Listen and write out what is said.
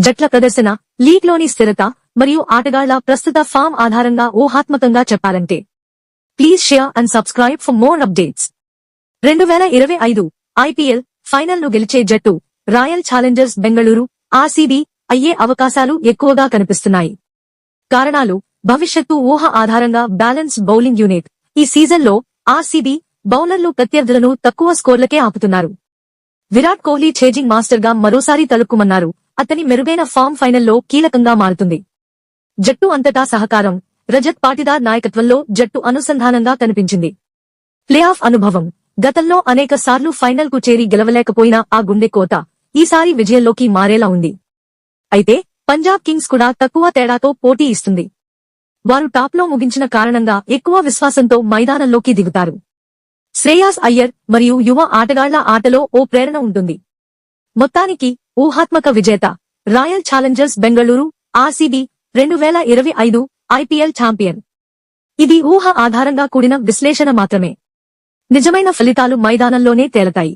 జట్ల ప్రదర్శన, లీగ్లోని స్థిరత మరియు ఆటగాళ్ల ప్రస్తుత ఫామ్ ఆధారంగా ఊహాత్మకంగా చెప్పాలంటే please share and subscribe for more updates. 2025 IPL final ను గెలిచే జట్టు రాయల్ ఛాలెంజర్స్ బెంగళూరు ఆర్సీబీ అయ్యే అవకాశాలు ఎక్కువగా కనిపిస్తున్నాయి. కారణాలు: భవిష్యత్తు ఊహ ఆధారంగా బ్యాలెన్స్ బౌలింగ్ యూనిట్. ఈ సీజన్లో ఆర్సీబీ బౌలర్లు ప్రత్యర్థులను తక్కువ స్కోర్లకే ఆపుతున్నారు. విరాట్ కోహ్లీ ఛేజింగ్ మాస్టర్ గా మరోసారి తలుక్కుమన్నారు. అతని మెరుగైన ఫామ్ ఫైనల్లో కీలకంగా మారుతుంది. జట్టు అంతటా సహకారం. రజత్ పాటిదార్ నాయకత్వంలో జట్టు అనుసంధానంగా కనిపించింది. ప్లేఆఫ్ అనుభవం. గతంలో అనేక సార్లు ఫైనల్ కు చేరి గెలవలేకపోయిన ఆ గుండె కోత ఈసారి విజయంలోకి మారేలా ఉంది. అయితే పంజాబ్ కింగ్స్ కూడా తక్కువ తేడాతో పోటీ ఇస్తుంది. వారు టాప్లో ముగించిన కారణంగా ఎక్కువ విశ్వాసంతో మైదానంలోకి దిగుతారు. శ్రేయాస్ అయ్యర్ మరియు యువ ఆటగాళ్ల ఆటలో ఓ ప్రేరణ ఉంటుంది. మొత్తానికి ఊహాత్మక విజేత royal Challengers Bengaluru RCB 2025 IPL champion. ఇది ఊహ ఆధారంగా కూడిన విశ్లేషణ మాత్రమే. నిజమైన ఫలితాలు మైదానంలోనే తేలతాయి.